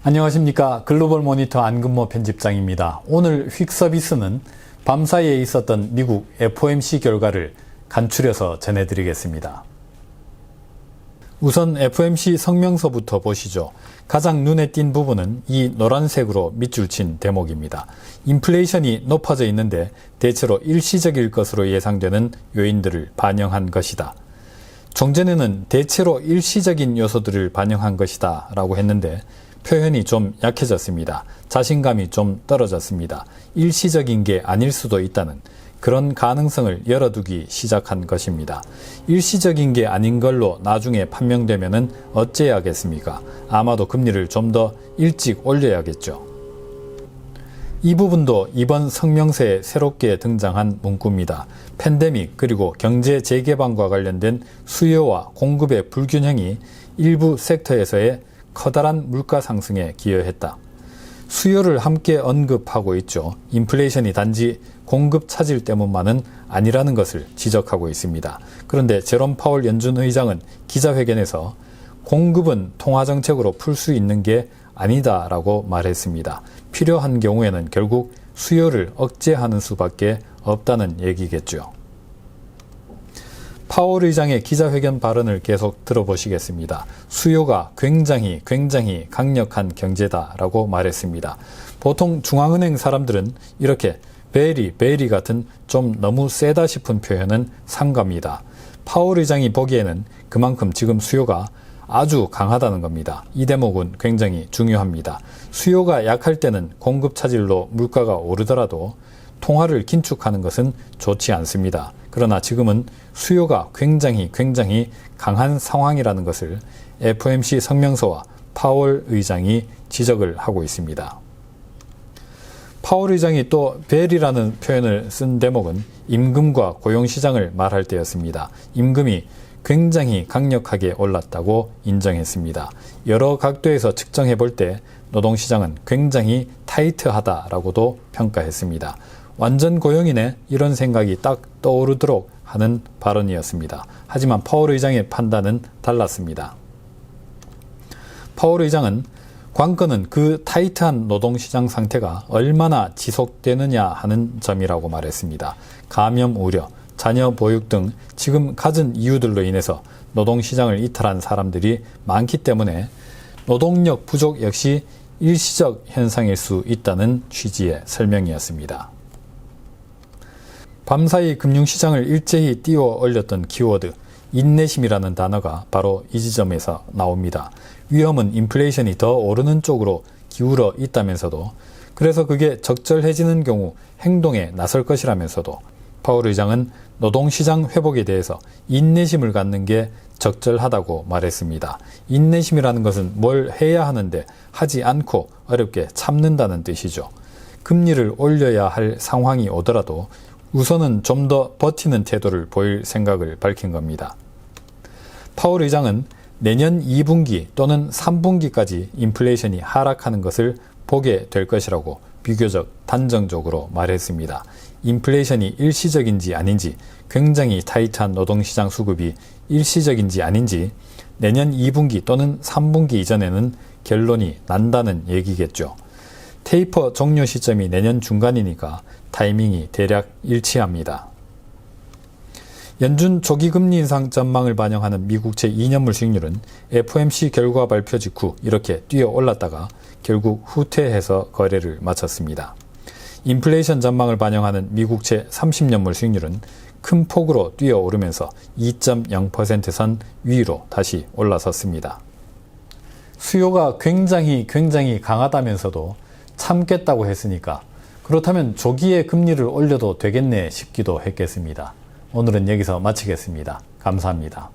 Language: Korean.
안녕하십니까. 글로벌 모니터 안근모 편집장입니다. 오늘 휙 서비스는 밤사이에 있었던 미국 FOMC 결과를 간추려서 전해드리겠습니다. 우선 FOMC 성명서부터 보시죠. 가장 눈에 띈 부분은 이 노란색으로 밑줄 친 대목입니다. 인플레이션이 높아져 있는데 대체로 일시적일 것으로 예상되는 요인들을 반영한 것이다. 종전에는 대체로 일시적인 요소들을 반영한 것이다 라고 했는데 표현이 좀 약해졌습니다. 자신감이 좀 떨어졌습니다. 일시적인 게 아닐 수도 있다는 그런 가능성을 열어두기 시작한 것입니다. 일시적인 게 아닌 걸로 나중에 판명되면은 어째야겠습니까? 아마도 금리를 좀 더 일찍 올려야겠죠. 이 부분도 이번 성명서에 새롭게 등장한 문구입니다. 팬데믹 그리고 경제 재개방과 관련된 수요와 공급의 불균형이 일부 섹터에서의 커다란 물가 상승에 기여했다. 수요를 함께 언급하고 있죠. 인플레이션이 단지 공급 차질 때문만은 아니라는 것을 지적하고 있습니다. 그런데 제롬 파월 연준 의장은 기자회견에서 공급은 통화정책으로 풀 수 있는 게 아니다라고 말했습니다. 필요한 경우에는 결국 수요를 억제하는 수밖에 없다는 얘기겠죠. 파월 의장의 기자회견 발언을 계속 들어보시겠습니다. 수요가 굉장히 강력한 경제다라고 말했습니다. 보통 중앙은행 사람들은 이렇게 베리 같은 좀 너무 세다 싶은 표현은 삼갑니다. 파월 의장이 보기에는 그만큼 지금 수요가 아주 강하다는 겁니다. 이 대목은 굉장히 중요합니다. 수요가 약할 때는 공급 차질로 물가가 오르더라도 통화를 긴축하는 것은 좋지 않습니다. 그러나 지금은 수요가 굉장히 강한 상황이라는 것을 FOMC 성명서와 파월 의장이 지적을 하고 있습니다. 파월 의장이 또 벨이라는 표현을 쓴 대목은 임금과 고용시장을 말할 때였습니다. 임금이 굉장히 강력하게 올랐다고 인정했습니다. 여러 각도에서 측정해 볼 때 노동시장은 굉장히 타이트하다라고도 평가했습니다. 완전 고용이네 이런 생각이 딱 떠오르도록 하는 발언이었습니다. 하지만 파월 의장의 판단은 달랐습니다. 파월 의장은 관건은 그 타이트한 노동시장 상태가 얼마나 지속되느냐 하는 점이라고 말했습니다. 감염 우려, 자녀 보육 등 지금 갖은 이유들로 인해서 노동시장을 이탈한 사람들이 많기 때문에 노동력 부족 역시 일시적 현상일 수 있다는 취지의 설명이었습니다. 밤사이 금융시장을 일제히 띄워 올렸던 키워드 인내심이라는 단어가 바로 이 지점에서 나옵니다. 위험은 인플레이션이 더 오르는 쪽으로 기울어 있다면서도 그래서 그게 적절해지는 경우 행동에 나설 것이라면서도 파월 의장은 노동시장 회복에 대해서 인내심을 갖는 게 적절하다고 말했습니다. 인내심이라는 것은 뭘 해야 하는데 하지 않고 어렵게 참는다는 뜻이죠. 금리를 올려야 할 상황이 오더라도 우선은 좀 더 버티는 태도를 보일 생각을 밝힌 겁니다. 파월 의장은 내년 2분기 또는 3분기까지 인플레이션이 하락하는 것을 보게 될 것이라고 비교적 단정적으로 말했습니다. 인플레이션이 일시적인지 아닌지, 굉장히 타이트한 노동시장 수급이 일시적인지 아닌지 내년 2분기 또는 3분기 이전에는 결론이 난다는 얘기겠죠. 테이퍼 종료 시점이 내년 중간이니까 타이밍이 대략 일치합니다. 연준 조기 금리 인상 전망을 반영하는 미국채 2년물 수익률은 FOMC 결과 발표 직후 이렇게 뛰어 올랐다가 결국 후퇴해서 거래를 마쳤습니다. 인플레이션 전망을 반영하는 미국채 30년물 수익률은 큰 폭으로 뛰어 오르면서 2.0% 위로 다시 올라섰습니다. 수요가 굉장히 강하다면서도 참겠다고 했으니까 그렇다면 조기에 금리를 올려도 되겠네 싶기도 했겠습니다. 오늘은 여기서 마치겠습니다. 감사합니다.